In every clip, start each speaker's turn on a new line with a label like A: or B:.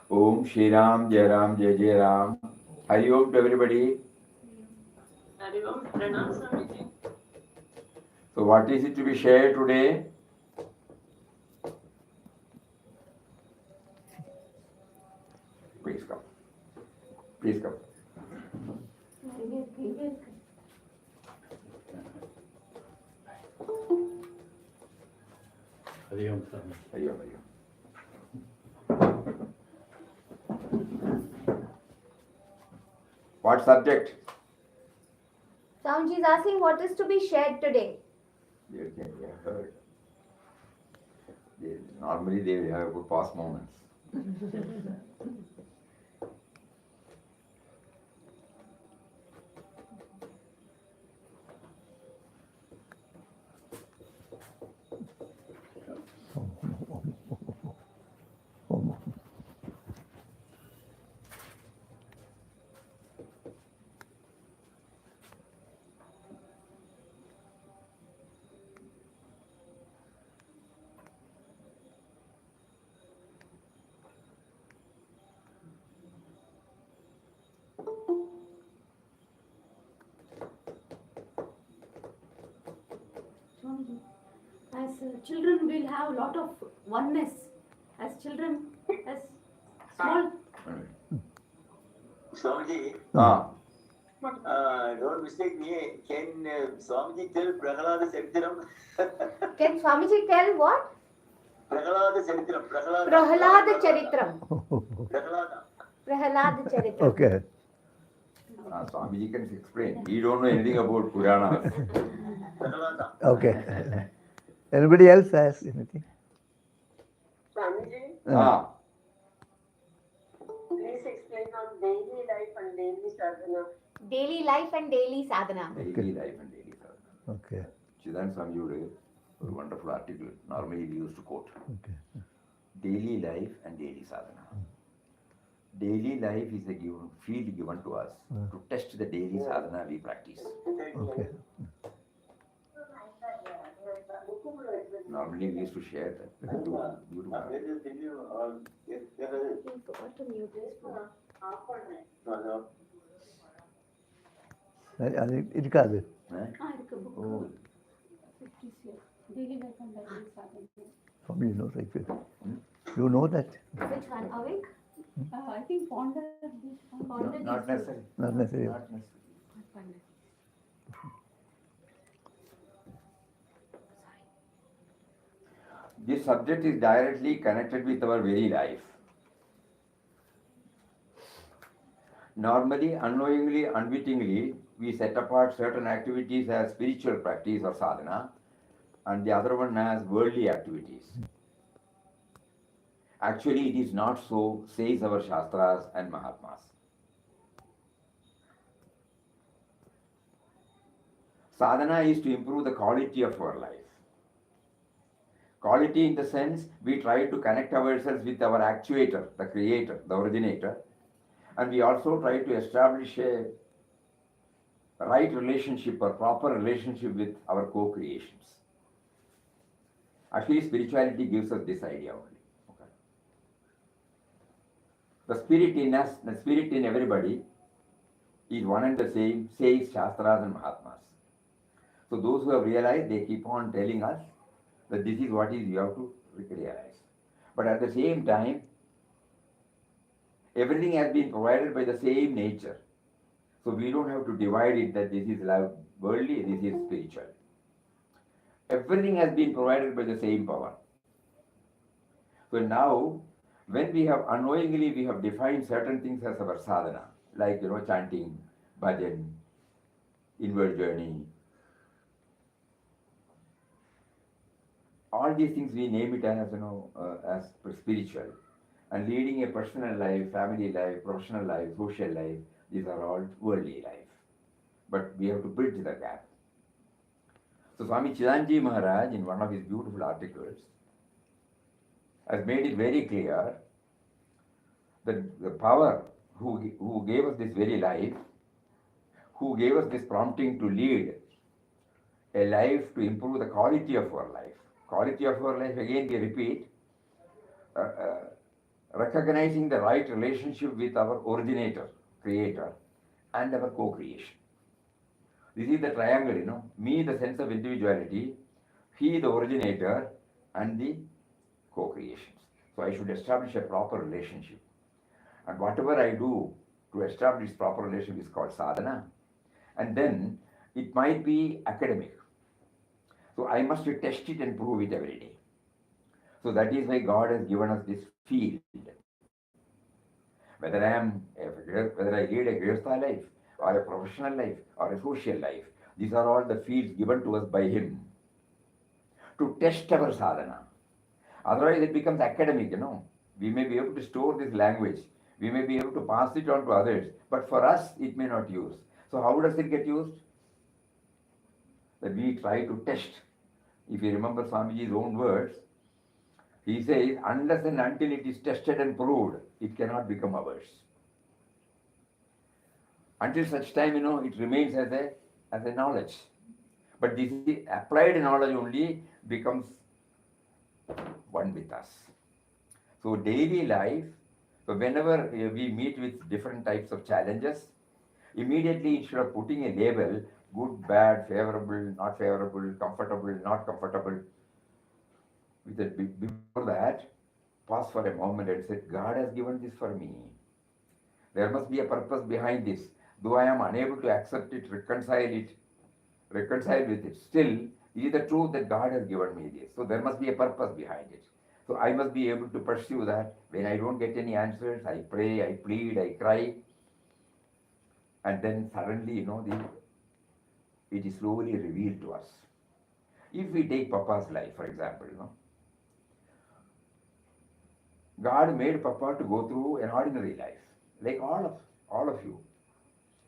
A: Om Shri Ram, Jai Ram, Jai Jai Ram. Hari Om to everybody.
B: Hari Om, Pranam Swamiji.
A: So what is it to be shared today? Please come. Please come.
C: Hari Om, Swami.
A: Hari Om, Hari Om. What subject?
D: Swamiji is asking what is to be shared today.
A: You can have heard. Normally they will have good past moments.
D: As children, we'll have a lot of oneness. As children, as small.
B: Swamiji, don't mistake me. Can Swamiji tell Prahlada Charitram?
D: Can Swamiji tell what?
B: Prahlada Charitram.
D: Prahlada Charitram.
B: Prahlada.
D: Prahlada Charitram.
E: Okay.
A: Swamiji can explain. He don't know anything about Puranas.
B: Prahlada.
E: Okay. Anybody else has anything?
F: Swamiji, please explain on daily life and daily sadhana.
D: Daily life and daily sadhana.
A: Daily life and daily sadhana.
E: Okay.
A: Chidan Swami a wonderful article. Normally we used to quote.
E: Okay.
A: Daily life and daily sadhana. Daily life is a given field given to us to test the daily sadhana we practice.
E: Okay.
A: Normally we used to share that.
D: Forgot to mute this phone.
E: அது இருக்காது.
D: இருக்கு book.
A: Oh.
D: Daily life and daily sadhana.
E: Swami knows like this. You know that?
D: Which one? Awake?
G: I think ponder this one.
D: Ponder
A: Not
D: this
A: necessary.
E: Not necessary.
A: Not necessary.
D: Ponder.
A: This subject is directly connected with our very life. Normally, unknowingly, unwittingly, we set apart certain activities as spiritual practice or sadhana, and the other one as worldly activities. Actually, it is not so, says our Shastras and Mahatmas. Sadhana is to improve the quality of our life. Quality in the sense, we try to connect ourselves with our actuator, the creator, the originator, and we also try to establish a right relationship or proper relationship with our co-creations. Actually, spirituality gives us this idea only. Okay. The spirit in us, the spirit in everybody is one and the same, says Shastras and Mahatmas. So those who have realized, they keep on telling us that this is what is you have to realize. But at the same time, everything has been provided by the same nature. So we don't have to divide it that this is life worldly, this is spiritual. Everything has been provided by the same power. So now, when we have unknowingly we have defined certain things as our sadhana, like chanting, bhajan, inward journey, all these things we name it as as spiritual, and leading a personal life, family life, professional life, social life. These are all worldly life, but we have to bridge the gap. So Swami Chidanji Maharaj, in one of his beautiful articles, has made it very clear that the power who gave us this very life, who gave us this prompting to lead a life to improve the quality of our life. Quality of our life, again we repeat, uh, uh, recognizing the right relationship with our originator, creator, and our co-creation. This is the triangle, me, the sense of individuality, he, the originator, and the co-creations. So I should establish a proper relationship. And whatever I do to establish proper relationship is called sadhana. And then it might be academic. So I must test it and prove it every day. So that is why God has given us this field. Whether I lead a grihastha life, or a professional life, or a social life, these are all the fields given to us by Him to test our sadhana. Otherwise, it becomes academic. We may be able to store this language, we may be able to pass it on to others, but for us, it may not use. So, how does it get used? That we try to test. If you remember Swamiji's own words, he says, unless and until it is tested and proved, it cannot become ours. Until such time, it remains as a knowledge. But this applied knowledge only becomes one with us. So daily life, so whenever we meet with different types of challenges, immediately instead of putting a label, good, bad, favorable, not favorable, comfortable, not comfortable, before that, pause for a moment and say, God has given this for me. There must be a purpose behind this. Though I am unable to accept it, reconcile with it, still, it is the truth that God has given me this. So there must be a purpose behind it. So I must be able to pursue that. When I don't get any answers, I pray, I plead, I cry. And then suddenly, it is slowly revealed to us. If we take Papa's life, for example, God made Papa to go through an ordinary life, like all of you.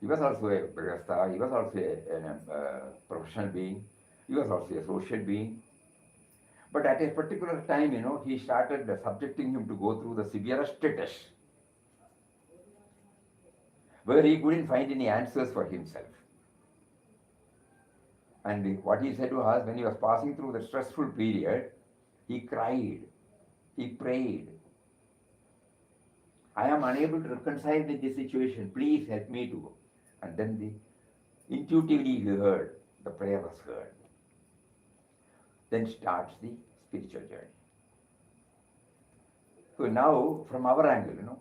A: He was also a grihastha, he was also a professional being, he was also a social being. But at a particular time, he started subjecting him to go through the severest test, where he couldn't find any answers for himself. And what he said to us, when he was passing through the stressful period, he cried, he prayed, I am unable to reconcile with this situation, please help me to. And then intuitively he heard, the prayer was heard. Then starts the spiritual journey. So now, from our angle,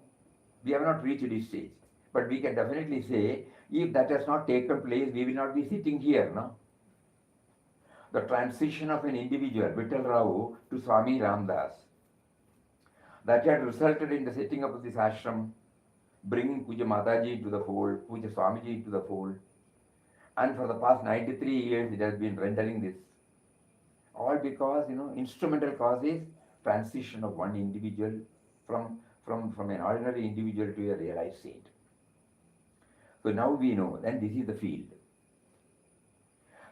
A: we have not reached this stage. But we can definitely say, if that has not taken place, we will not be sitting here, no? The transition of an individual, Vittal Rao, to Swami Ramdas, that had resulted in the setting up of this ashram, bringing Puja Mataji into the fold, Puja Swamiji into the fold. And for the past 93 years, it has been rendering this. All because, instrumental cause is transition of one individual from an ordinary individual to a realized saint. So now we know, and this is the field.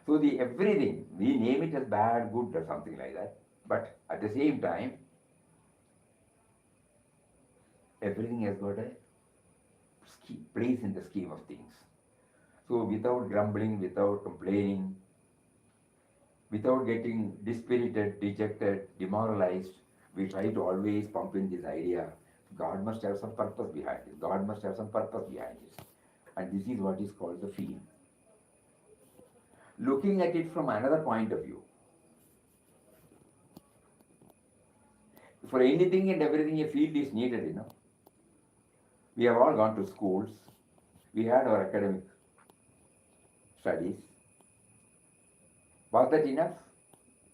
A: So everything, we name it as bad, good, or something like that. But at the same time, everything has got a place in the scheme of things. So without grumbling, without complaining, without getting dispirited, dejected, demoralized, we try to always pump in this idea, God must have some purpose behind this. God must have some purpose behind this. And this is what is called the field. Looking at it from another point of view, for anything and everything, a field is needed, We have all gone to schools. We had our academic studies. Was that enough?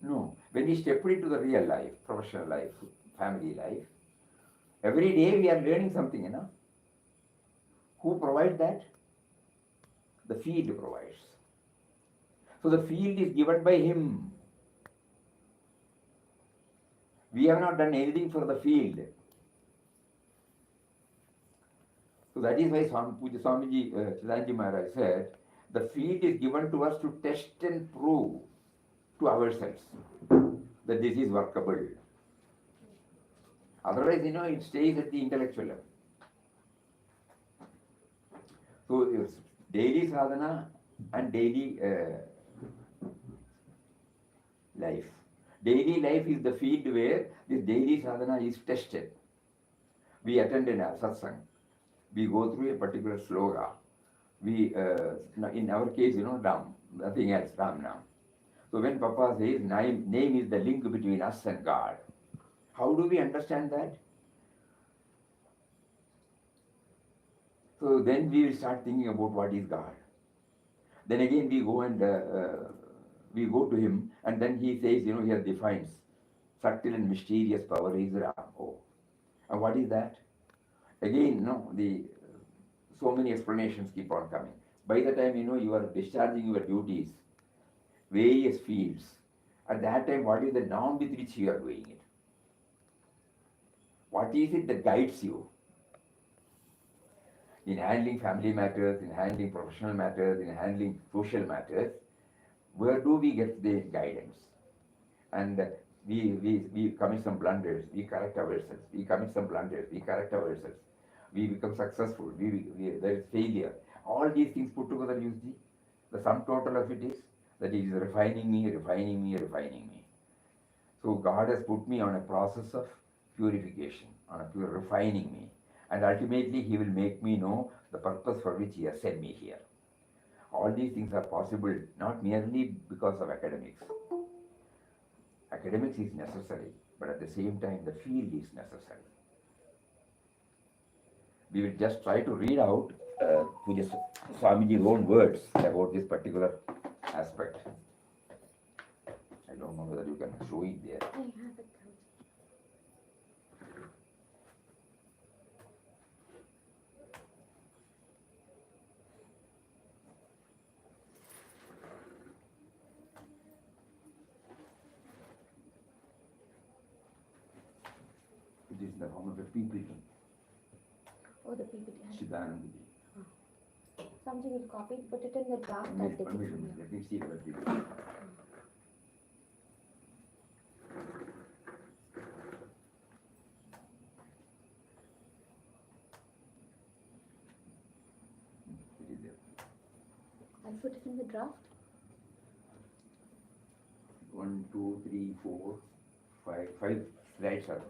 A: No. When we step into the real life, professional life, family life, every day we are learning something, Who provides that? The field provides. So the field is given by him. We have not done anything for the field. So that is why Puja Swamiji, Chidanji Maharaj said, the field is given to us to test and prove to ourselves that this is workable. Otherwise, it stays at the intellectual level. So it's daily sadhana and daily life. Daily life is the field where this daily sadhana is tested. We attend a SATSANG. We go through a particular sloga. We, in our case, Ram, nothing else, Ram Nam. So when Papa says name is the link between us and God, how do we understand that? So then we will start thinking about what is God. Then again we go and we go to him, and then he says, he defines subtle and mysterious power is Ram. Oh. And what is that? Again, so many explanations keep on coming. By the time you are discharging your duties, various fields, at that time what is the norm with which you are doing it? What is it that guides you? In handling family matters, in handling professional matters, in handling social matters, where do we get the guidance? And we commit some blunders, we correct ourselves. We commit some blunders, we correct ourselves. We become successful, there is failure. All these things put together, you see, the sum total of it is that it is refining me, refining me, refining me. So God has put me on a process of purification, on a pure refining me. And ultimately He will make me know the purpose for which He has sent me here. All these things are possible not merely because of academics. Academics is necessary, but at the same time the field is necessary. We will just try to read out Puja Swamiji's own words about this particular aspect. I don't know whether you can show it there.
D: I have it.
A: It is in the form of a PPT.
D: Oh, the PPT.
A: Chidanandaji.
D: Something will copy, put it in the draft.
A: Permission, let me see the PPT. It is there.
D: I'll put it in the draft.
A: 1, 2, 3, 4, 5. 5 slides are there.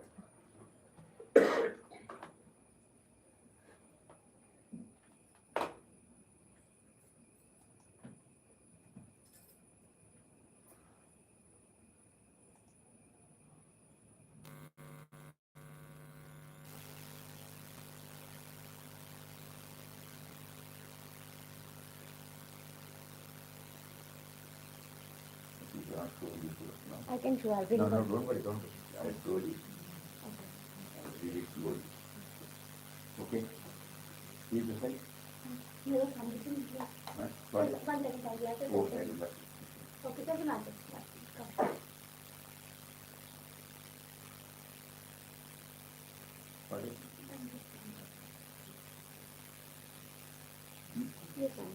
D: I can show. I'll read
A: No,
D: it.
A: don't worry. I will slowly. Read it slowly. Okay? See the slide?
D: No, something.
A: Huh? What?
D: One second, I'll get it.
A: Oh, I will.
D: Okay, doesn't matter. Come.
A: What is?
D: Yes, I am.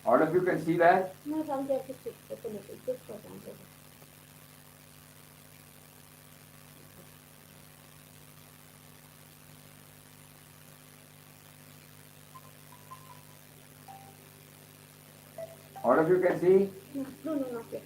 A: All of you can see that?
D: No, something I just open it. Just for example.
A: All of you can see?
D: No, not yet.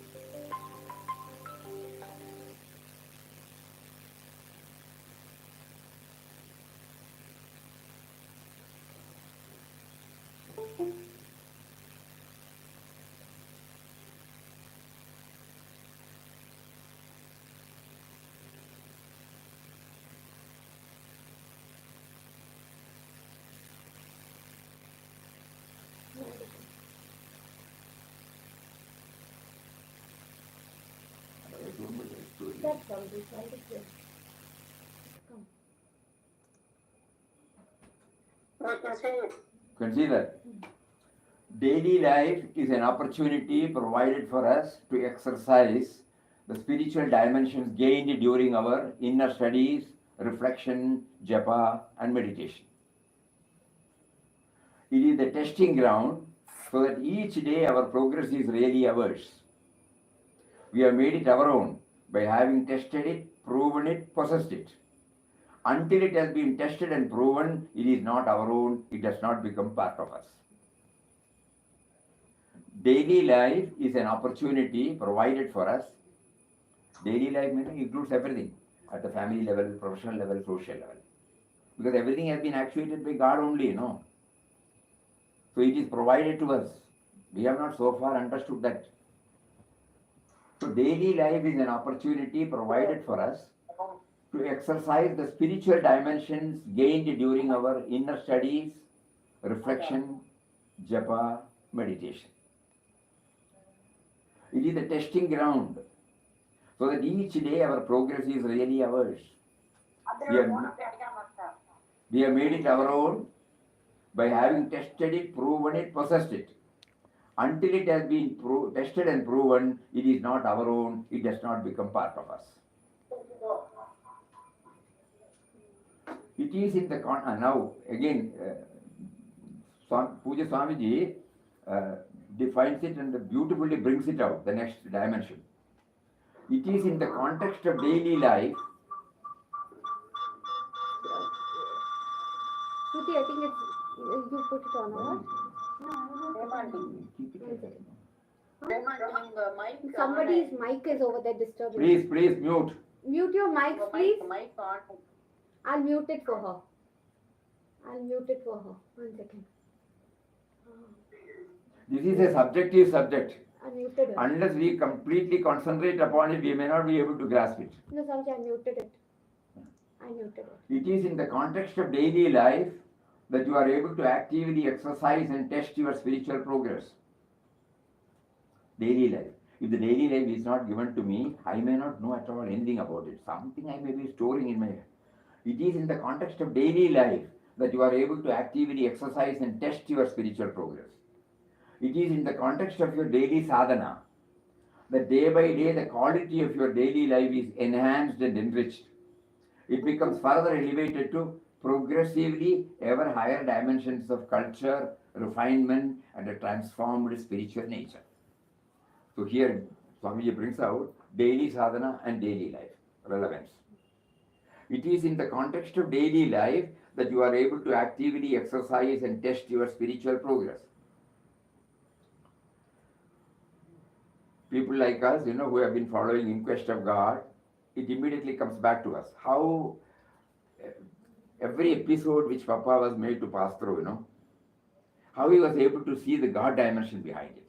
D: that, Swami? Write it here. Come.
F: You can say it.
A: Consider. Daily life is an opportunity provided for us to exercise the spiritual dimensions gained during our inner studies, reflection, japa, and meditation. It is the testing ground so that each day our progress is really ours. We have made it our own by having tested it, proven it, possessed it. Until it has been tested and proven, it is not our own, it does not become part of us. Daily life is an opportunity provided for us. Daily life includes everything at the family level, professional level, social level. Because everything has been actuated by God only, no? So it is provided to us. We have not so far understood that. So daily life is an opportunity provided for us to exercise the spiritual dimensions gained during our inner studies, reflection, japa, meditation. It is the testing ground so that each day our progress is really ours. We have made it our own by having tested it, proven it, possessed it. Until it has been tested and proven, it is not our own, it does not become part of us. It is in the now again, Puja Swamiji defines it and beautifully brings it out, the next dimension. It is in the context of daily life.
D: Shruti, I think it's you put it on, or what? Somebody's mic is over there disturbing.
A: Please mute.
D: Mute your mic, please.
F: Mic on.
D: I'll mute it for her. 1 second.
A: This is a subjective subject.
D: I muted it.
A: Unless we completely concentrate upon it, we may not be able to grasp it.
D: No, Swamiji, I muted it.
A: It is in the context of daily life that you are able to actively exercise and test your spiritual progress. Daily life. If the daily life is not given to me, I may not know at all anything about it. Something I may be storing in my head. It is in the context of daily life that you are able to actively exercise and test your spiritual progress. It is in the context of your daily sadhana that day by day the quality of your daily life is enhanced and enriched. It becomes further elevated to progressively ever higher dimensions of culture, refinement, and a transformed spiritual nature. So here Swamiji brings out daily sadhana and daily life relevance. It is in the context of daily life that you are able to actively exercise and test your spiritual progress. People like us, who have been following In Quest of God, it immediately comes back to us. How every episode which Papa was made to pass through, how he was able to see the God dimension behind it.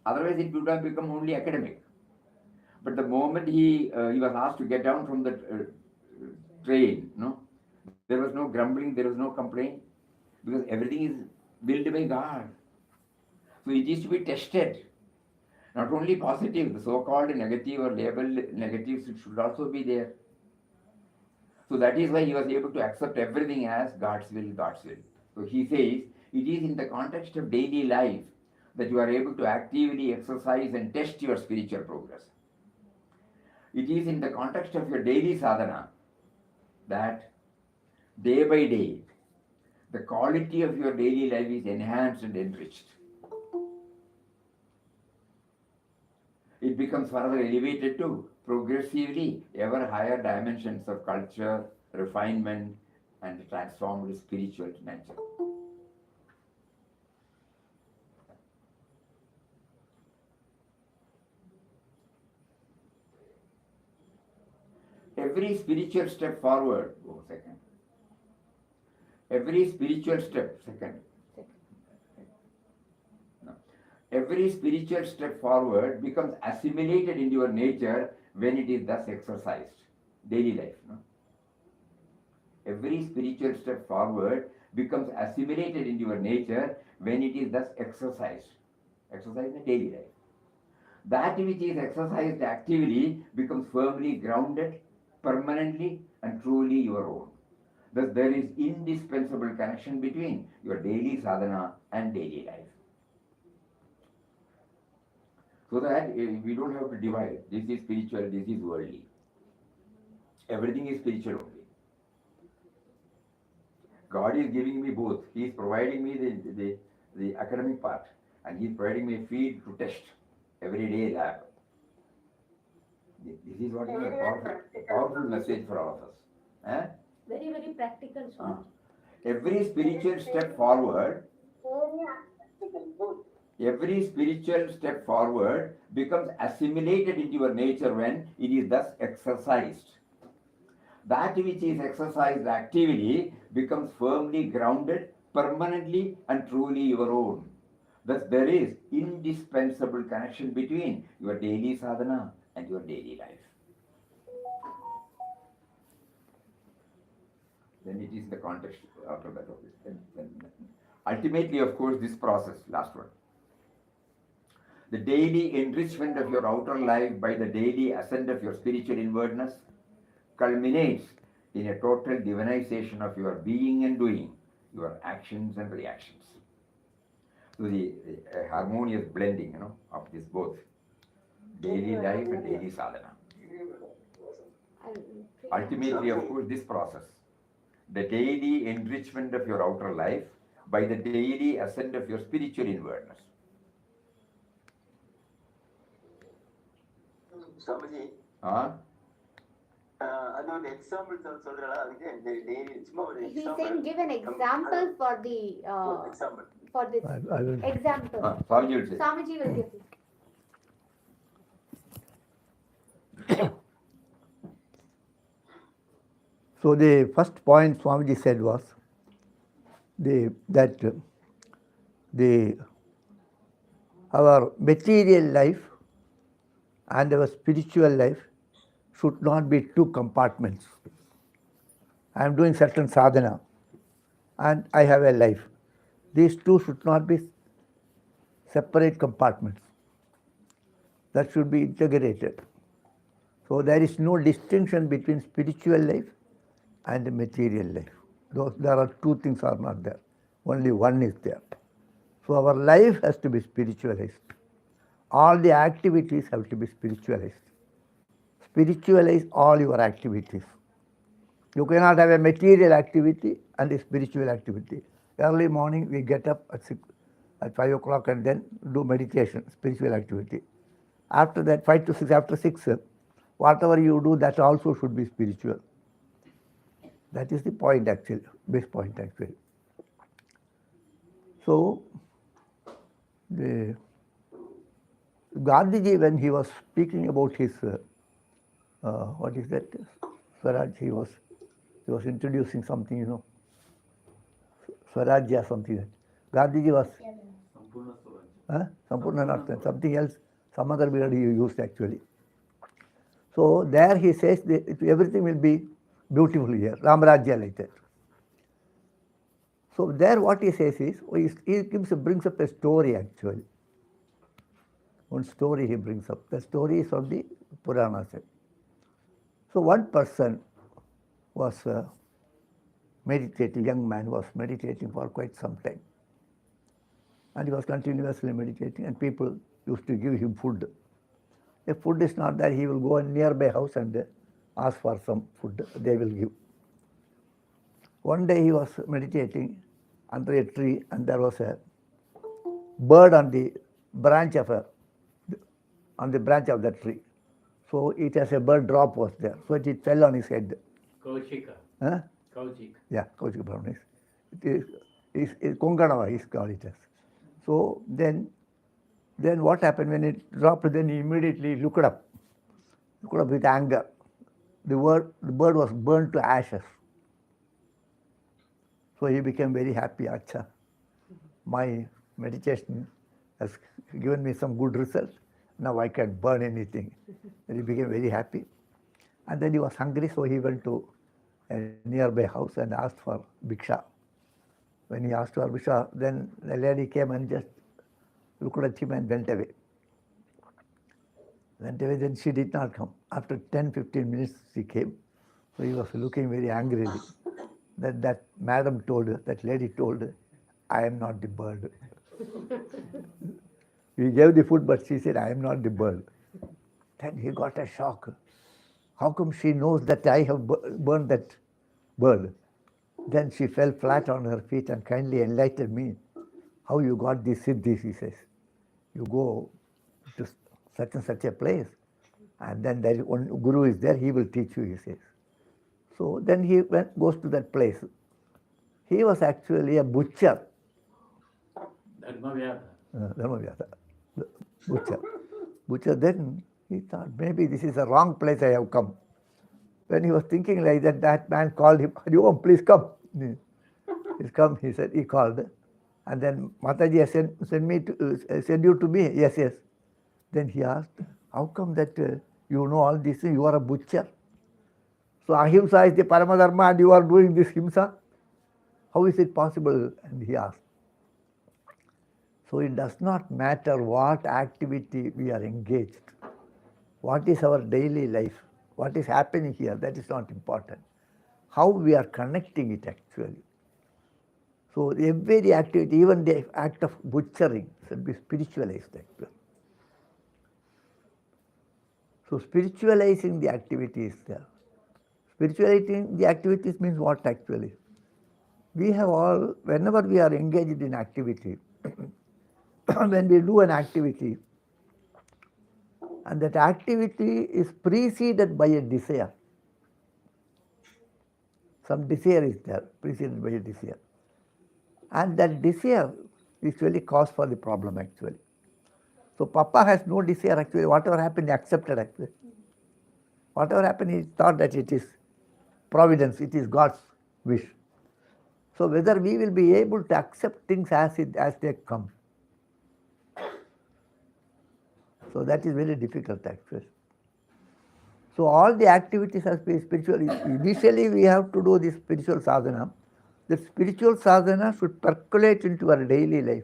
A: Otherwise it would have become only academic. But the moment he was asked to get down from the train, there was no grumbling, there was no complaint, because everything is built by God. So it is to be tested. Not only positive, the so-called negative or labeled negatives should also be there. So that is why he was able to accept everything as God's will, God's will. So he says, it is in the context of daily life that you are able to actively exercise and test your spiritual progress. It is in the context of your daily sadhana that day by day, the quality of your daily life is enhanced and enriched. It becomes further elevated to progressively ever higher dimensions of culture, refinement, and transformed spiritual nature. Every spiritual step forward, every spiritual step forward becomes assimilated into your nature when it is thus exercised. Daily life. Every spiritual step forward becomes assimilated into your nature when it is thus exercised. Exercised in daily life. That which is exercised actively becomes firmly grounded, permanently and truly your own. Thus, there is indispensable connection between your daily sadhana and daily life. So that we don't have to divide. This is spiritual, this is worldly. Everything is spiritual only. God is giving me both. He is providing me the academic part, and He is providing me a field to test every day lab. This is what is a powerful message for all of us. Eh?
D: Very, very practical, Swami.
A: Every spiritual step forward, every spiritual step forward becomes assimilated into your nature when it is thus exercised. That which is exercised actively becomes firmly grounded, permanently and truly your own. Thus, there is indispensable connection between your daily sadhana and your daily life. Then it is the context after that. Ultimately, of course, this process, last one. The daily enrichment of your outer life by the daily ascent of your spiritual inwardness culminates in a total divinization of your being and doing, your actions and reactions. So the harmonious blending, of this both daily life and daily sadhana. Ultimately, of course, this process, the daily enrichment of your outer life by the daily ascent of your spiritual inwardness.
B: Swamiji, அதோட example சொல்றா அதுக்கு daily சும்மா ஒரு
D: He's saying give an example for the
B: example
D: for this
E: I will.
D: example.
A: Swamiji will say.
D: Swamiji will give it.
E: So the first point Swamiji said was that our material life and our spiritual life should not be two compartments. I am doing certain sadhana and I have a life. These two should not be separate compartments. That should be integrated. So there is no distinction between spiritual life and the material life. There are two things are not there. Only one is there. So our life has to be spiritualized. All the activities have to be spiritualized. Spiritualize all your activities. You cannot have a material activity and a spiritual activity. Early morning we get up at 5 o'clock and then do meditation, spiritual activity. After that, 5 to 6, after 6, whatever you do, that also should be spiritual. That is the point actually, base point actually. So, the Gandhiji, when he was speaking about his, what is that, Swaraj, he was introducing something, Swarajya something. Gandhiji was, Sampurna not, something else, some other word he used actually. So there he says that everything will be beautiful here, Ramarajya like that. So there what he says is, he brings up a story actually. One story he brings up. The story is from the Puranas. So one person was meditating, young man was meditating for quite some time. And he was continuously meditating and people used to give him food. If food is not there, he will go in nearby house and ask for some food. They will give. One day he was meditating under a tree and there was a bird on the branch of the tree. So it has a bird drop was there. So it fell on his head.
C: Kaushika.
E: Huh?
C: Kaushik.
E: Yeah, Kaushika Brahmanis. It is Konkanava, he called it as. So then what happened when it dropped? Then he immediately looked up with anger. The bird was burned to ashes. So he became very happy. Acha, my meditation has given me some good results. Now I can burn anything. And he became very happy. And then he was hungry, so he went to a nearby house and asked for bhiksha. When he asked for bhiksha, then the lady came and just looked at him and went away. Then she did not come. After 10-15 minutes she came. So he was looking very angrily. That madam told her, that lady told her, I am not the bird. We gave the food, but she said, I am not the bird. Then he got a shock. How come she knows that I have burned that bird? Then she fell flat on her feet and kindly enlightened me. How you got these siddhis, he says. You go to such and such a place, and then there is one guru is there, he will teach you, he says. So then he goes to that place. He was actually a butcher. Dharmavyasa. Butcher. Then he thought, maybe this is the wrong place I have come. When he was thinking like that, that man called him, Hariom, please come. He's come, he said, he called. And then Mataji has sent you to me. Yes, yes. Then he asked, how come that you know all this? You are a butcher. So ahimsa is the paramadharma and you are doing this himsa? How is it possible? And he asked. So it does not matter what activity we are engaged. What is our daily life? What is happening here? That is not important. How we are connecting it actually. So every activity, even the act of butchering, should be spiritualized actually. So spiritualizing the activity is there. Spiritualizing the activities means what actually? We have all, whenever we are engaged in activity, when we do an activity, and that activity is preceded by a desire. Some desire is there, preceded by a desire. And that desire is really cause for the problem actually. So Papa has no desire actually. Whatever happened, he accepted actually. Whatever happened, he thought that it is providence, it is God's wish. So whether we will be able to accept things as they come. So that is very difficult actually. So all the activities are spiritual. Initially we have to do this spiritual sadhana. The spiritual sadhana should percolate into our daily life.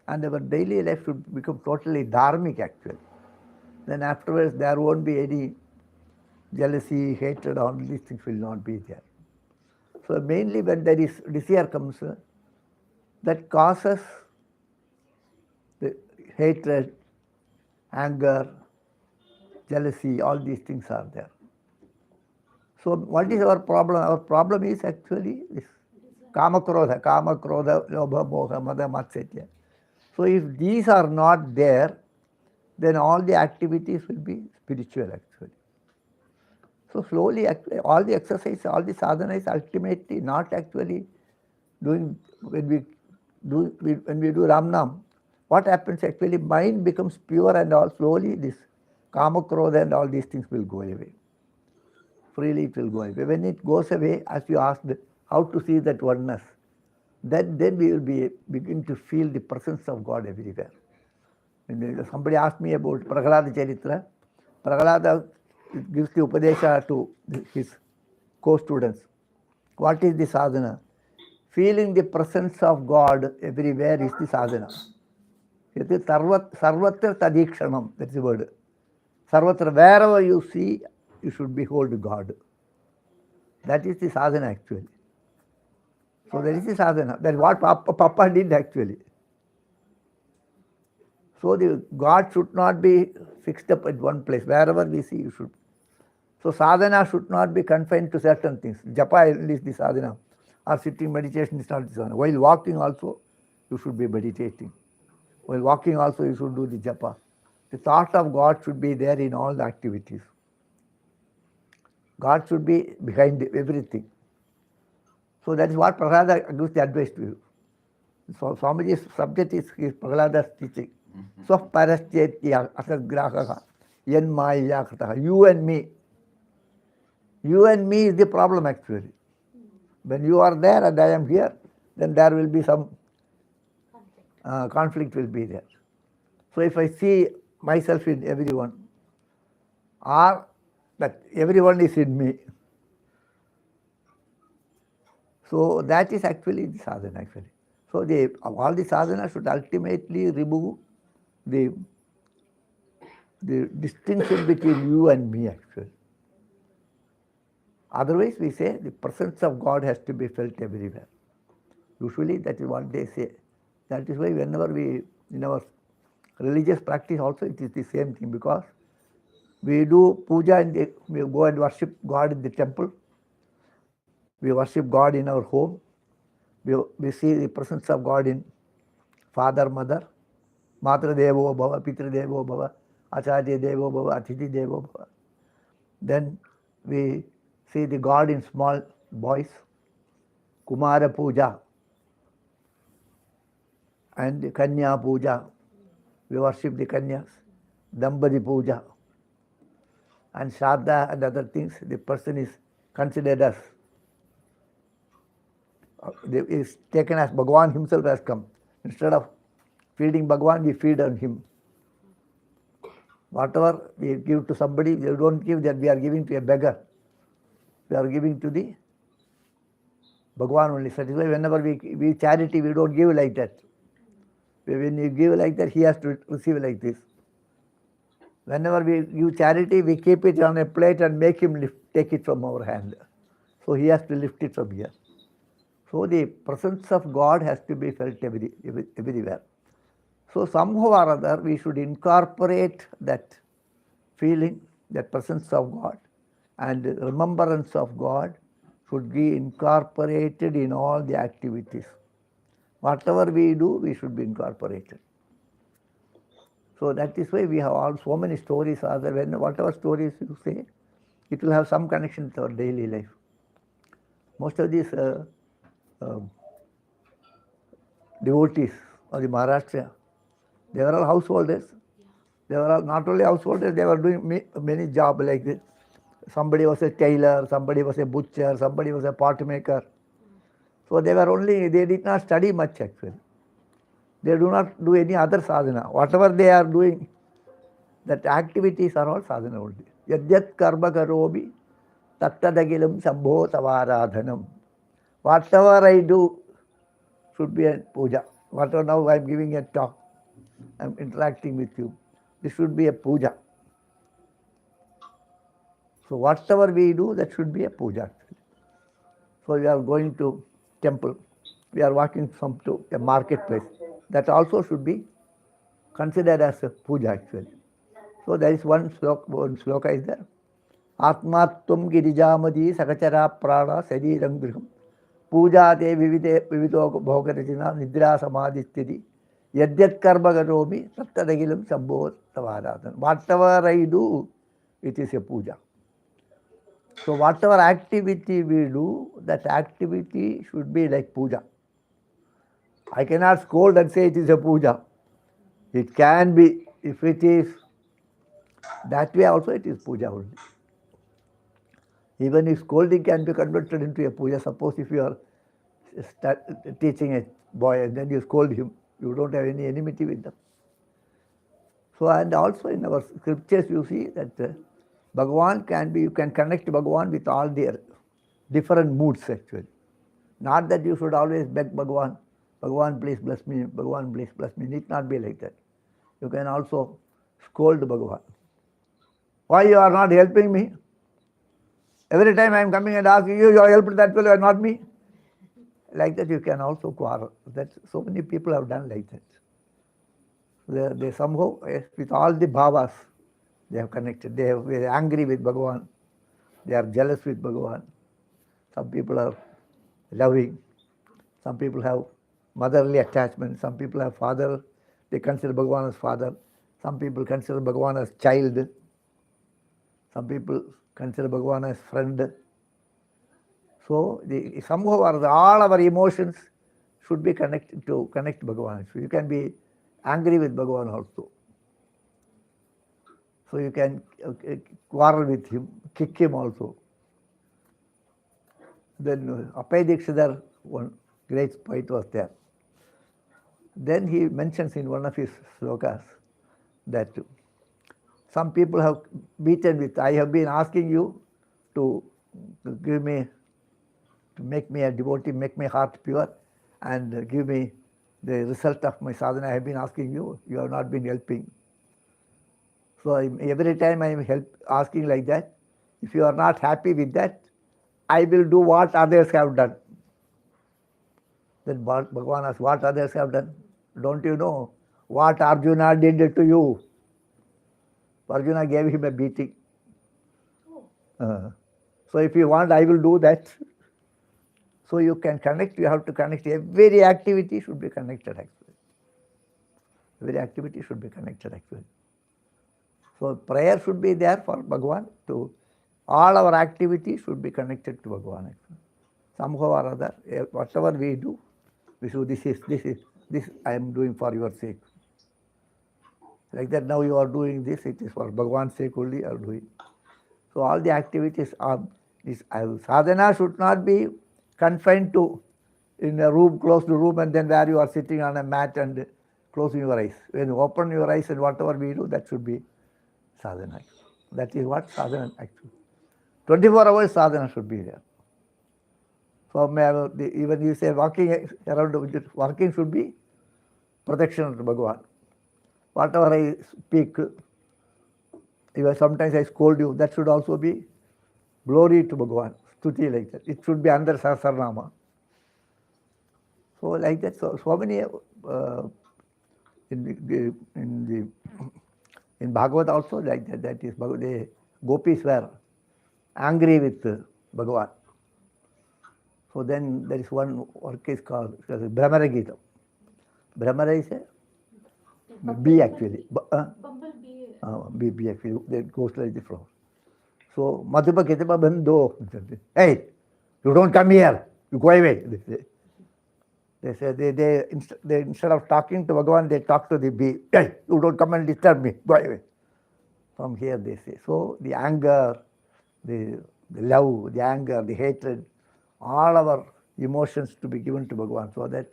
E: And our daily life should become totally dharmic actually. Then afterwards there won't be any jealousy, hatred, all these things will not be there. So mainly when there is desire comes, that causes the hatred, anger, jealousy, all these things are there. So what is our problem? Our problem is actually this kama krodha, lobha, moha, mada, matsya. So if these are not there, then all the activities will be spiritual actually. So slowly, all the exercise, all the sadhana is ultimately not actually doing, when we do Ramnam, what happens actually, mind becomes pure and all slowly this kama krodha and all these things will go away. Freely it will go away. When it goes away, as you asked, how to see that oneness, then we will begin to feel the presence of God everywhere. When somebody asked me about Prahlada Charitra, Prahlada gives the Upadesha to his co-students. What is the sadhana? Feeling the presence of God everywhere is the sadhana. Sarvatra tadikshanam, that's the word. Sarvatra, wherever you see, you should behold God. That is the sadhana actually. So that is the sadhana. That is what Papa did actually. So the God should not be fixed up at one place. Wherever we see, you should. So sadhana should not be confined to certain things. Japa is the sadhana. Or sitting meditation is not the sadhana. While walking also, you should be meditating. While walking also, you should do the japa. The thought of God should be there in all the activities. God should be behind everything. So that is what Prahlada gives the advice to you. So Swamiji's subject is Prahlada's teaching. Swaf paraschetya asagraha yen maya kataha. You and me. You and me is the problem actually. When you are there and I am here, then there will be some conflict will be there. So if I see myself in everyone, or that everyone is in me, so that is actually the sadhana actually. So all the sadhana should ultimately remove the the distinction between you and me actually. Otherwise, we say the presence of God has to be felt everywhere. Usually, that is what they say. That is why whenever we, in our religious practice also, it is the same thing, because we do puja we go and worship God in the temple. We worship God in our home. We see the presence of God in father, mother, Matra Devo Bhava, Pitra Devo Bhava, Acharya Devo Bhava, Atithi Devo Bhava. Then we see the God in small boys, Kumara Puja and Kanya Puja. We worship the Kanyas, Dambadi Puja and Shraddha and other things. The person is considered as, is taken as Bhagavan himself has come. Instead of feeding Bhagavan, we feed on him. Whatever we give to somebody, we don't give that we are giving to a beggar. We are giving to the Bhagavan only. That is why whenever we charity, we don't give like that. When you give like that, he has to receive like this. Whenever we give charity, we keep it on a plate and make him take it from our hand. So he has to lift it from here. So the presence of God has to be felt everywhere. So somehow or other, we should incorporate that feeling, that presence of God, and remembrance of God should be incorporated in all the activities. Whatever we do, we should be incorporated. So that is why we have all so many stories are there. Whatever stories you say, it will have some connection with our daily life. Most of these devotees of the Maharashtra, they were all householders. They were all not only householders, they were doing many jobs like this. Somebody was a tailor, somebody was a butcher, somebody was a pot maker. So they did not study much actually. They do not do any other sadhana. Whatever they are doing, that activities are all sadhana only. Yadyat karma karobi tattadagilam sambho tavaradhanam. Whatever I do should be a puja. Whatever now I am giving a talk, I am interacting with you. This should be a puja. So whatever we do, that should be a puja actually. So we are going to temple. We are walking to a marketplace. That also should be considered as a puja actually. So there is one sloka is there. Atmatvam girijamadi sakachara prana sariram griham puja te vivito bhogarajina nidra samadhityadi yadyat karma garomi tattadagilam sambho tavaradhan. Whatever I do, it is a puja. So whatever activity we do, that activity should be like puja. I cannot scold and say it is a puja. It can be, if it is that way also, it is puja only. Even if scolding can be converted into a puja, suppose if you are teaching a boy and then you scold him, you don't have any enmity with them. So, and also in our scriptures you see that Bhagavan you can connect Bhagavan with all their different moods actually. Not that you should always beg Bhagavan, Bhagavan please bless me, Bhagavan please bless me. It need not be like that. You can also scold Bhagavan. Why you are not helping me? Every time I am coming and asking you, you are helping that fellow and not me. Like that you can also quarrel. That so many people have done like that. They somehow, with all the bhavas, they have connected. They are angry with Bhagavan. They are jealous with Bhagavan. Some people are loving. Some people have motherly attachment. Some people have father. They consider Bhagavan as father. Some people consider Bhagavan as child. Some people consider Bhagavan as friend. So somehow or all our emotions should be connected to connect Bhagavan. So you can be angry with Bhagavan also. So you can quarrel with him, kick him also. Then Appaya Dikshidhar, one great poet was there. Then he mentions in one of his slokas that some people have beaten with, I have been asking you to give me, to make me a devotee, make my heart pure and give me the result of my sadhana. I have been asking you, you have not been helping. So every time I am asking like that, if you are not happy with that, I will do what others have done. Then Bhagavan asks, what others have done? Don't you know what Arjuna did to you? Arjuna gave him a beating. So if you want, I will do that. So you can connect, you have to connect. Every activity should be connected actually. Every activity should be connected actually. So prayer should be there for Bhagavan. To all our activities should be connected to Bhagavan actually. Somehow or other, whatever we do, we should, this I am doing for your sake. Like that now you are doing this, it is for Bhagavan's sake only you are doing. So all the activities are, this sadhana should not be confined to in a room, closed room, and then where you are sitting on a mat and closing your eyes. When you open your eyes and whatever we do, that should be sadhana. That is what sadhana actually. 24 hours sadhana should be there. So even you say walking around, walking should be protection to Bhagavan. Whatever I speak, even sometimes I scold you, that should also be glory to Bhagavan, stuti like that. It should be under Sahasranama. So like that, so many in Bhagavad also like that. That is, the gopis were angry with Bhagavan. So then there is one work is called Brahmara Gita. Brahmara is a bee actually.
D: Bumblebee.
E: Bee actually, that goes like the flower. So Madhuba Ketaba Bando. Hey, you don't come here, you go away. They say they instead of talking to Bhagavan, they talk to the bee. Hey, you don't come and disturb me, go away. From here they say. So the anger, the love, the anger, the hatred, all our emotions to be given to Bhagavan, so that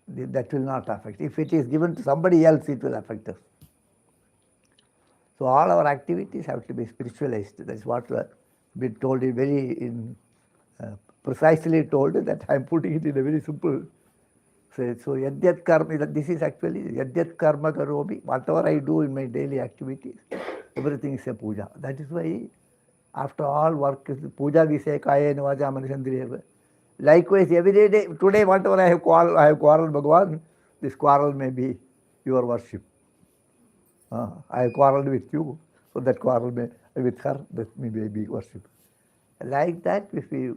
E: that will not affect. If it is given to somebody else, it will affect us. So all our activities have to be spiritualized. That is what we told it very precisely told, that I am putting it in a very simple. So yadyat karma, this is actually yadyat karma karomi, whatever I do in my daily activities, everything is a puja. That is why after all work is puja, we say kaya navaja manisandriya. Likewise, every day, today whatever I have quarreled Bhagavan, this quarrel may be your worship. I have quarreled with you, so that quarrel may with her, that may be worship. Like that, if we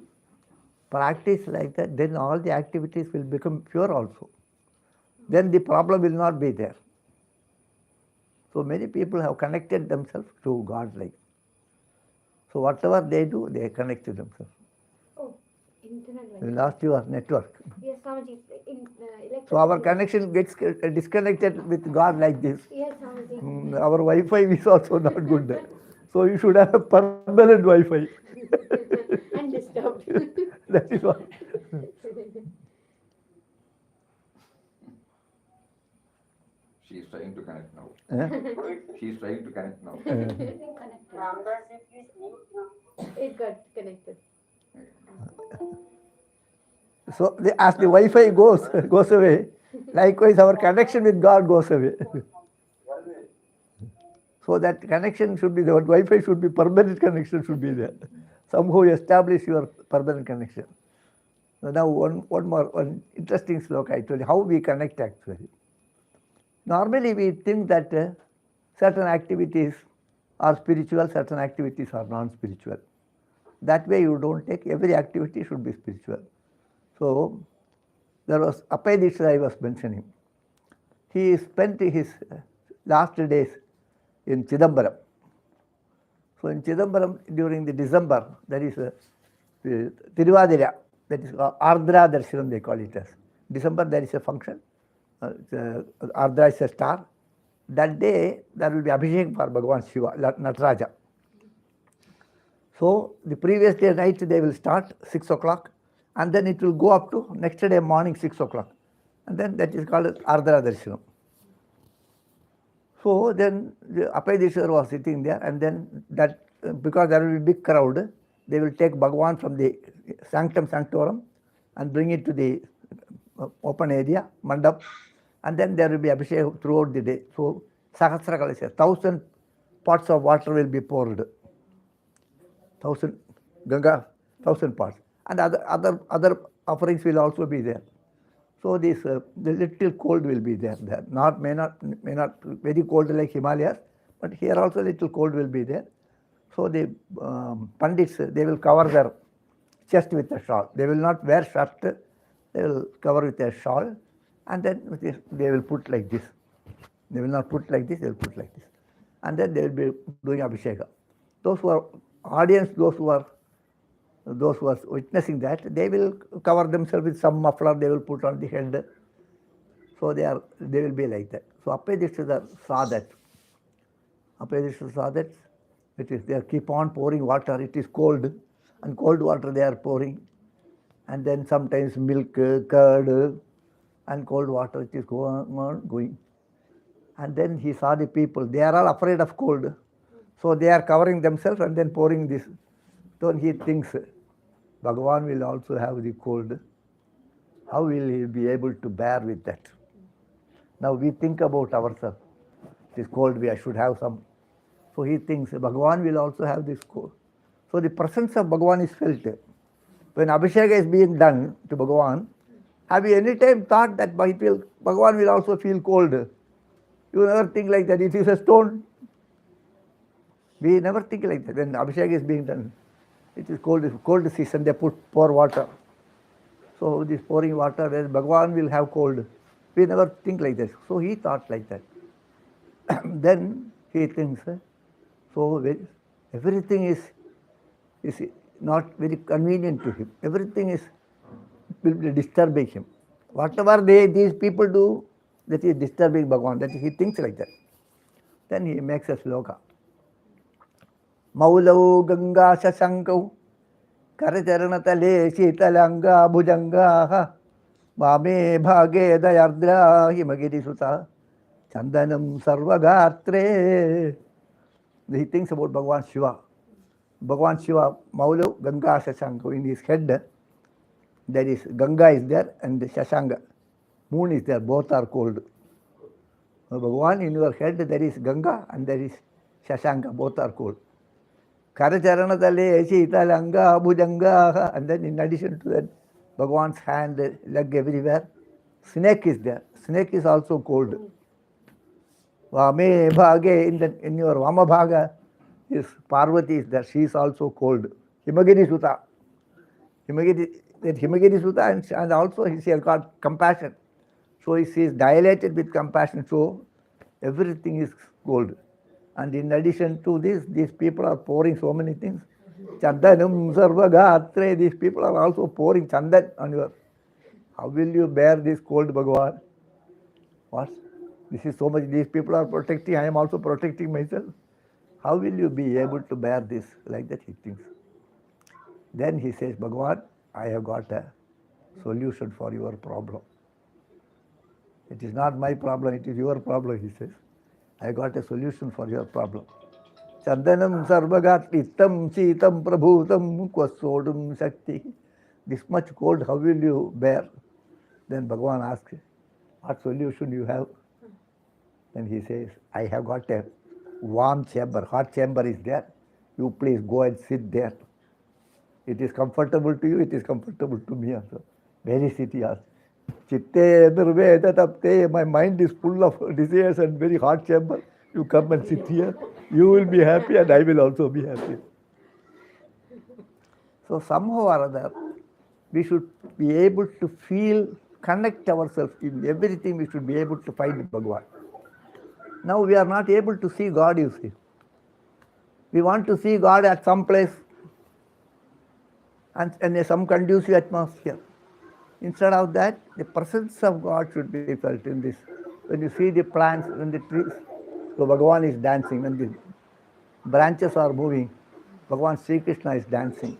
E: practice like that, then all the activities will become pure also. Then the problem will not be there. So many people have connected themselves to God like. So whatever they do, they connect to themselves.
D: Oh, internet.
E: You lost your network.
D: Yes, Swamiji.
E: So our connection gets disconnected with God like this.
D: Yes, Swamiji.
E: Our Wi-Fi is also not good. So you should have a permanent Wi-Fi.
D: Undisturbed.
E: That is what.
A: She is trying to connect now.
B: Good.
A: She is trying to connect now.
F: Ramdas, if you sleep now.
D: It got connected.
E: So as the Wi-Fi goes away, likewise our connection with God goes away. So that connection should be, the Wi-Fi should be permanent connection should be there. Somehow establish your permanent connection. So now one interesting sloka I told you, how we connect actually. Normally we think that certain activities are spiritual, certain activities are non-spiritual. That way you don't take, every activity should be spiritual. So there was Apayadisha I was mentioning. He spent his last days in Chidambaram. So in Chidambaram during the December, that is Tiruvadira, that is Ardra Darshanam they call it as. December there is a function, Ardra is a star. That day there will be Abhishek for Bhagavan Shiva, Nataraja. So the previous day night they will start 6 o'clock and then it will go up to next day morning 6 o'clock. And then that is called Ardra Darshanam. So then the Apayadishwar was sitting there, and then that because there will be big crowd, they will take Bhagavan from the sanctum sanctorum and bring it to the open area, mandap, and then there will be Abhishek throughout the day. So Sahasra Kalasha, 1,000 pots of water will be poured. 1,000 Ganga, 1,000 pots. And other offerings will also be there. So this the little cold will be there. May not very cold like Himalayas, but here also little cold will be there. So the Pandits, they will cover their chest with a shawl. They will not wear shirt, they will cover with a shawl, and then they will put like this. They will not put like this, they will put like this. And then they will be doing Abhisheka. Those who are audience, those who are witnessing that, they will cover themselves with some muffler they will put on the head. So they will be like that. So Apedishta saw that. Apedishta saw that. They keep on pouring water. It is cold, and cold water they are pouring. And then sometimes milk, curd, and cold water, it is going. And then he saw the people. They are all afraid of cold. So they are covering themselves and then pouring this. So he thinks, Bhagavan will also have the cold. How will he be able to bear with that? Now we think about ourselves. It is cold, I should have some. So he thinks Bhagavan will also have this cold. So the presence of Bhagavan is felt. When Abhisheka is being done to Bhagavan, have you any time thought that Bhagavan will also feel cold? You never think like that. It is a stone. We never think like that. When Abhishek is being done, it is cold season, they pour water. So this pouring water, where Bhagavan will have cold. We never think like that. So he thought like that. Then he thinks, so everything is not very convenient to him. Everything will be disturbing him. Whatever these people do, that is disturbing Bhagavan. That he thinks like that. Then he makes a sloka. Maulau Ganga Sasankau Karacharanatale Shitalanga Bhujanga Vame Bhage Dayardra Himagiri Sutta Chandanam Sarvagatre. He thinks about Bhagavan Shiva. Bhagavan Shiva, Maulau Ganga Sasankau. In his head, there is Ganga is there and the Shasanga. Moon is there, both are cold. Bhagavan, in your head there is Ganga and there is Shasanga, both are cold. Karacharanatale, Shitalanga, Bhujanga, and then in addition to that, Bhagavan's hand, leg everywhere. Snake is there. Snake is also cold. Vame Bhage, in your Vama Bhaga, is Parvati is there. She is also cold. Himagiri Sutta. Himagiri Sutta, and also he has got compassion. So he is dilated with compassion. So everything is cold. And in addition to this, these people are pouring so many things. Chandanam Sarvagatre, these people are also pouring chandan on your. How will you bear this cold, Bhagavan? What? This is so much, these people are protecting, I am also protecting myself. How will you be able to bear this? Like that he thinks. Then he says, Bhagavan, I have got a solution for your problem. It is not my problem, it is your problem, he says. I got a solution for your problem. Chandanam sarvagat ittam chitam prabhutam kwasodum shakti. This much cold, how will you bear? Then Bhagavan asks, what solution you have? Then he says, I have got a warm chamber, hot chamber is there. You please go and sit there. It is comfortable to you, it is comfortable to me also. Where is it, he asks. Chitte nirveda tapte, my mind is full of desires and very hot chamber. You come and sit here, you will be happy and I will also be happy. So somehow or other, we should be able to feel, connect ourselves in everything, we should be able to find Bhagavan. Now we are not able to see God, you see. We want to see God at some place and in some conducive atmosphere. Instead of that, the presence of God should be felt in this. When you see the plants and the trees, so Bhagavan is dancing. When the branches are moving, Bhagavan Sri Krishna is dancing.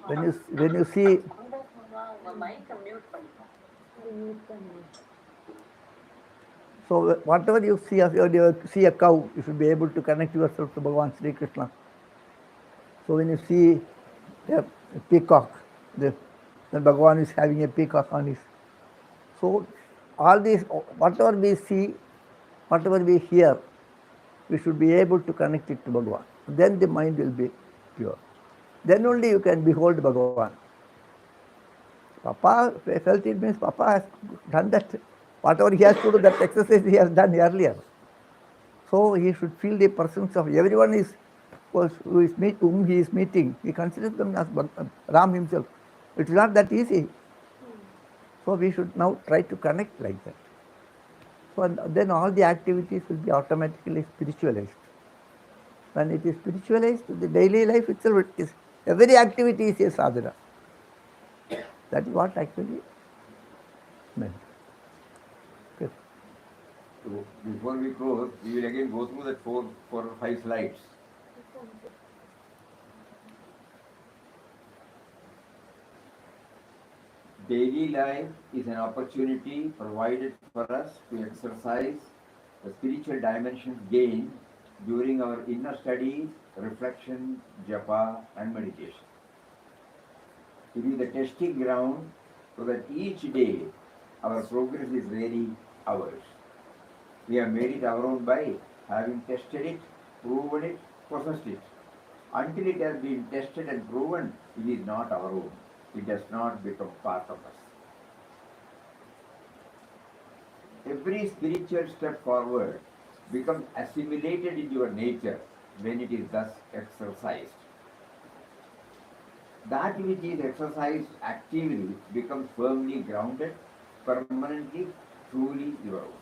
E: When you see, so whatever you see, if you see a cow, you should be able to connect yourself to Bhagavan Sri Krishna. So when you see a peacock, then Bhagavan is having a peacock on his. So all these, whatever we see, whatever we hear, we should be able to connect it to Bhagavan. Then the mind will be pure. Then only you can behold Bhagavan. Papa felt it means Papa has done that. Whatever he has to do, that exercise he has done earlier. So he should feel the presence of everyone whom he is meeting. He considers them as Ram himself. It is not that easy. So we should now try to connect like that. So then all the activities will be automatically spiritualized. When it is spiritualized, the daily life itself is every activity is a sadhana. That is what actually meant. Okay.
A: So before we close, we will again go through that four or five slides. Daily life is an opportunity provided for us to exercise the spiritual dimensions gained during our inner studies, reflection, japa, and meditation. It is the testing ground so that each day our progress is really ours. We have made it our own by having tested it, proven it, possessed it. Until it has been tested and proven, it is not our own. It does not become part of us. Every spiritual step forward becomes assimilated into your nature when it is thus exercised. That which is exercised actively becomes firmly grounded, permanently, truly your own.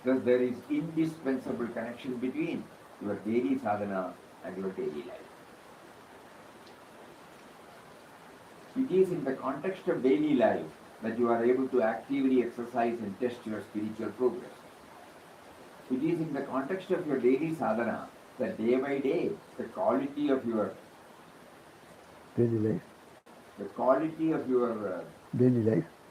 A: Thus there is indispensable connection between your daily sadhana and your daily life. It is in the context of daily life that you are able to actively exercise and test your spiritual progress. It is in the context of your daily sadhana that day by day the quality of your
E: Daily life.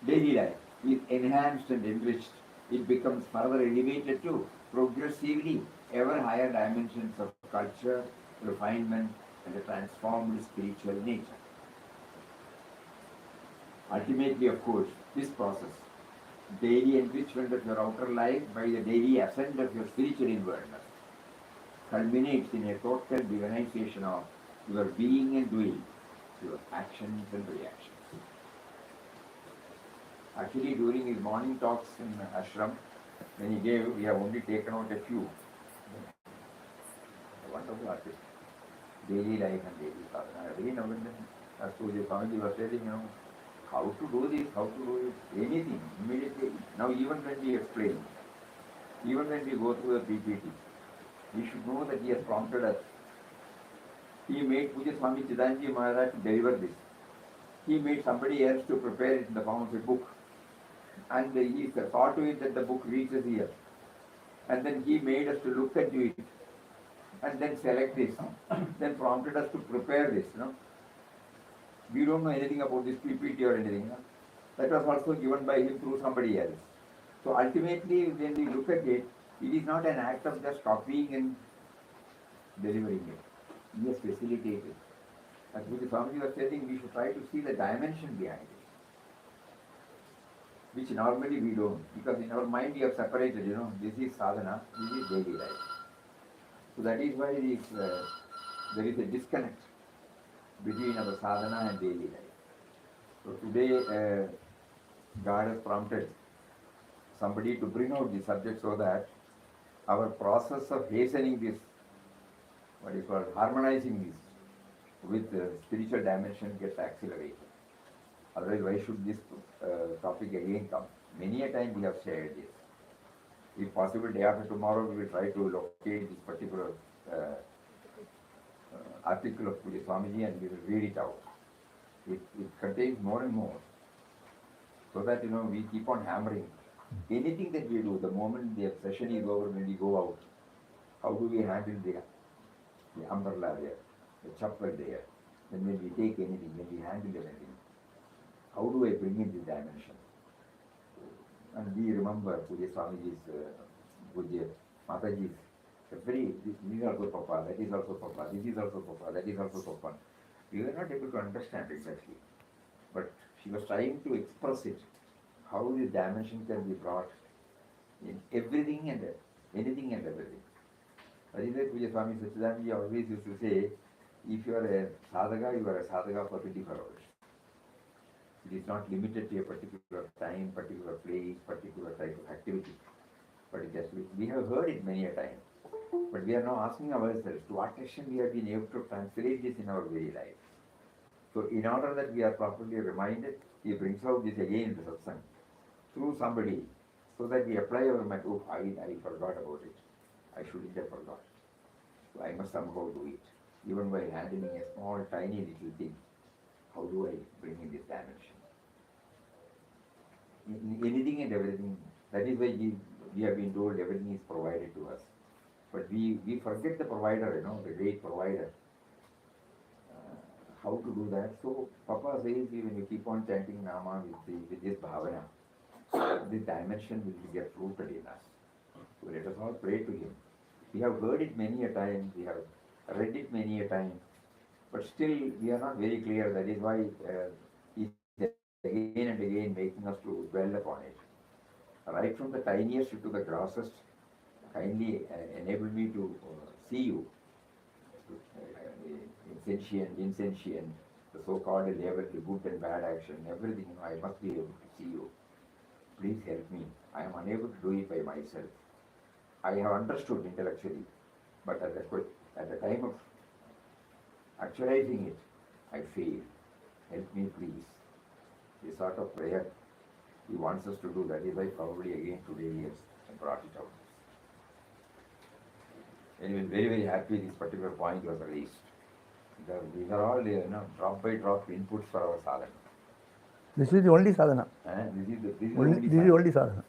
A: Daily life is enhanced and enriched. It becomes further elevated to progressively ever higher dimensions of culture, refinement, and a transformed spiritual nature. Ultimately, of course, this process, daily enrichment of your outer life by the daily ascent of your spiritual inwardness, culminates in a total divinization of your being and doing, your actions and reactions. Actually, during his morning talks in ashram, when he gave, we have only taken out a few. A wonderful artist. Daily life and daily sadhana. Every now and then, as Swami was telling, how to do this, how to do it, anything, immediately. Now even when we explain, even when we go through the PPT, we should know that he has prompted us. He made Puja Swami Chidanji Maharaj to deliver this. He made somebody else to prepare it in the form of a book. And he saw to it that the book reaches here. And then he made us to look into it. And then select this. Then prompted us to prepare this. We don't know anything about this PPT or anything. That was also given by him through somebody else. So ultimately, when we look at it, it is not an act of just copying and delivering it. He has facilitated. As Puja Swami was telling, we should try to see the dimension behind it, which normally we don't, because in our mind we have separated, this is sadhana, this is daily life. So that is why there is a disconnect between our sadhana and daily life. So today, God has prompted somebody to bring out the subject so that our process of hastening this, what is called harmonizing this with the spiritual dimension gets accelerated. Otherwise, why should this topic again come? Many a time we have shared this. If possible, day after tomorrow, we will try to locate this particular article of Puja Swamiji and we will read it out. It contains more and more. So that, we keep on hammering. Anything that we do, the moment the session is over, when we go out, how do we handle the umbrella there, the chapel there? Then when we take anything, when we handle anything, how do I bring in this dimension? And we remember Puja Swamiji's, Puja Mataji's, this is also Papa, that is also Papa, this is also Papa, that is also Papa. We were not able to understand exactly. But she was trying to express it, how this dimension can be brought in everything and anything and everything. That is why Puja Swami SATSANG always used to say, if you are a sadhaka, you are a sadhaka for 24 hours. It is not limited to a particular time, particular place, particular type of activity. But it just, we have heard it many a time. But we are now asking ourselves, to what extent we have been able to translate this in our very life. So in order that we are properly reminded, he brings out this again in the satsang through somebody, so that we apply our mind. Oh, I forgot about it. I shouldn't have forgot. So I must somehow do it. Even by handling a small, tiny little thing, how do I bring in this dimension? In anything and everything, that is why we have been told everything is provided to us. But we forget the provider, the great provider. How to do that? So Papa says, when you keep on chanting Nama with this bhavana, this dimension will get rooted in us. So let us all pray to him. We have heard it many a time, we have read it many a time, but still we are not very clear. That is why he is again and again making us to dwell upon it. Right from the tiniest to the grossest, kindly enable me to see you, sentient, insentient, the so-called level, the good and bad action, everything. I must be able to see you. Please help me. I am unable to do it by myself. I have understood intellectually, but at the time of actualizing it, I fail. Help me, please. This sort of prayer he wants us to do. That is why probably again today he has brought it out. Anyway, very, very happy this particular point was raised. Because these are all, drop by drop inputs for our sadhana.
E: This is the only sadhana.
A: This is the
E: only sadhana.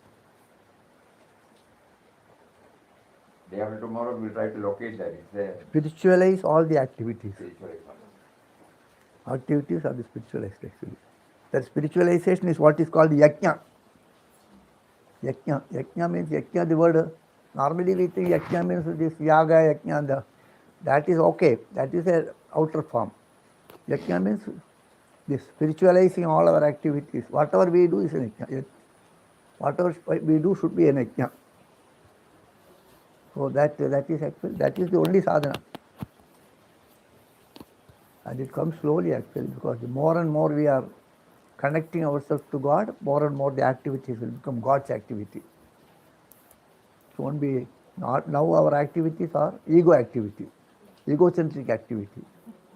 A: Day after tomorrow we will try to locate that. It's there.
E: Spiritualize all the activities.
A: Spiritualize all.
E: Activities are the spiritualized actually. That spiritualization is what is called yajna. Yajna means yajna, the word. Normally we think yajna means this yaga, yajna, that is okay. That is an outer form. Yajna means this spiritualizing all our activities. Whatever we do is an yajna. Whatever we do should be an yajna. So that is actually, that is the only sadhana. And it comes slowly actually, because the more and more we are connecting ourselves to God, more and more the activities will become God's activity. It won't be, not now our activities are ego activity, egocentric activity.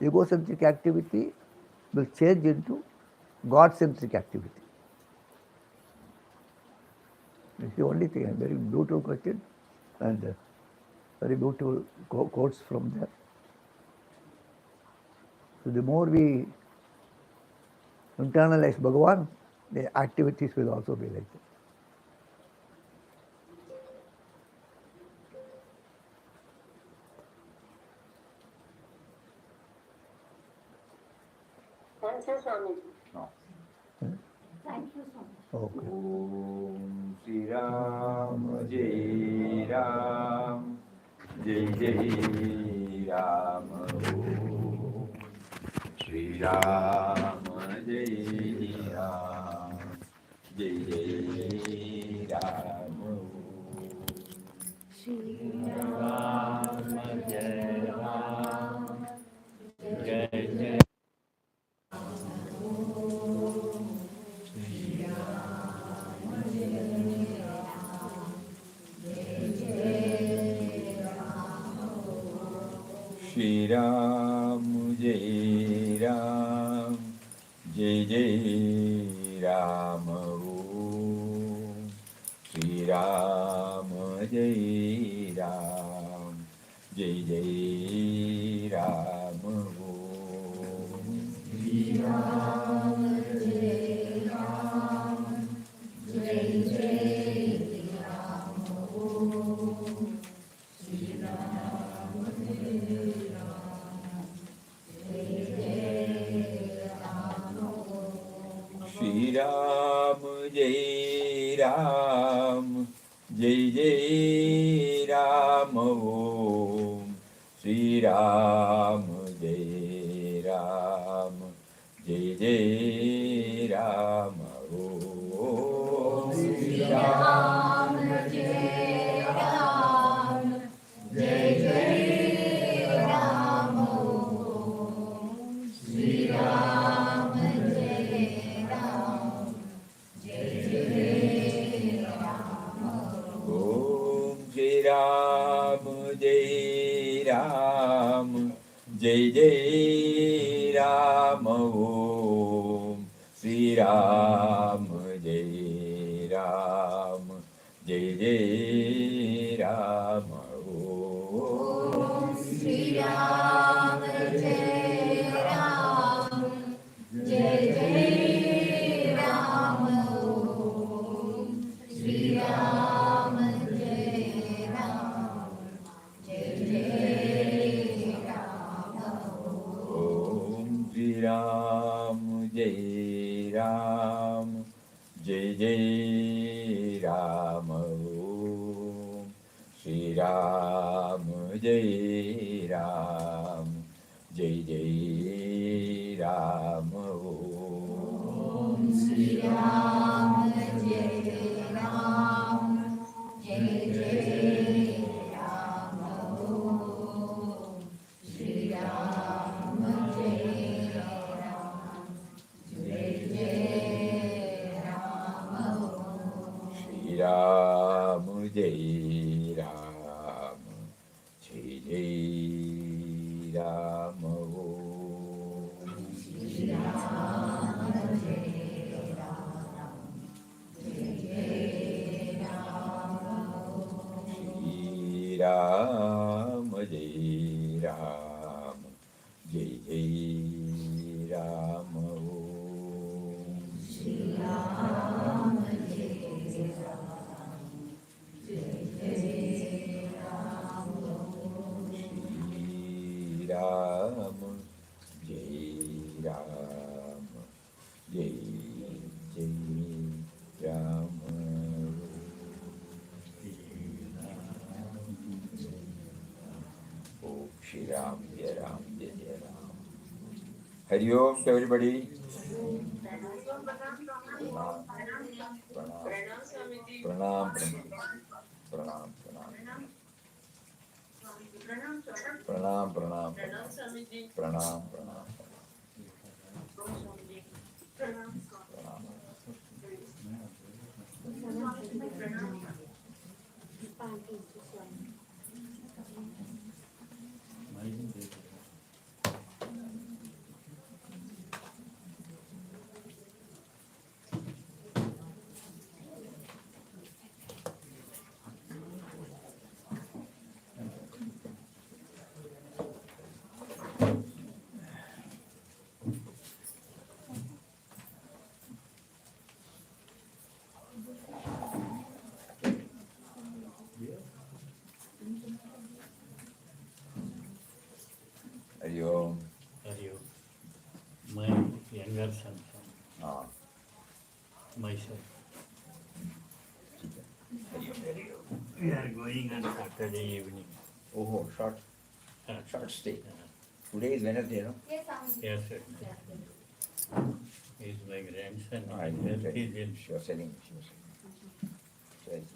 E: Egocentric activity will change into God-centric activity. It's the only thing. A very beautiful question and very beautiful quotes from there. So the more we internalize Bhagavan, the activities will also be like that.
F: Thank you, Swami.
A: No.
D: Thank you so much.
E: Okay.
A: Om Shri Ram Jai Ram Jai Jai Ram Om Shri Ram Jai Ram Jai Jai Ram Om Shri Ram Jai Ram Jai Jai Shri Ram Jai Ram Jai Jai Ram Om Shri Ram Jai Ram Jai Jai Ram Om Shri Ram Jai Ram Jai Jai Ram Om Shri Ram Shri Ram Jai Ram Jai Jai Ram Om Shri Ram Jai Ram Jai Jai Ram Om Shri Ram Jai Ram Ram, Jai Ram, Jai Jai Ram, Om Sri Ram, Jai Ram, Jai Jai Ram, Om Sri Ram, Jai Ram, Jai Jai Ram, Om Sri Ram, Jai Ram, Jai Jai Ram, Om Sri Ram, Jai Ram, Jai Jai Ram, Om Sri Ram, Jai Ram, Jai Jai Ram, Om Sri Ram, Jai Ram, Jai Jai Ram, Om Sri Ram, Jai Ram, Jai Jai Ram, Sri Ram, Jai Ram, Jai Jai Ram, Om Sri Ram, Jai Ram, Jai Jai Ram, Sri Ram, Jai Ram, Jai Jai Ram, Om Sri Ram, Jai Ram, Jai Jai Ram, Sri Ram, Jai Ram, Jai Jai Ram, Om Shri Ram, Jai Ram, Jai Jai Ram. Hari Om to everybody. Pranam, pranam,
F: Pranam Swamiji.
A: pranam, pranam, pranam, pranam, pranam,
F: Pranam Swamiji.
A: pranam, pranam,
F: Pranam.
A: pranam. Hari Om.
C: Hari Om. My younger son,
A: Ah,
C: myself.
A: Hari Om, Hari Om.
C: We are going on Saturday evening.
A: Oh, short stay. Today is Wednesday, no?
G: Yes, Swamiji.
C: Yes, sir. He is my grandson.
A: I
C: His
A: know.
C: health is ill.
A: She was saying. So it's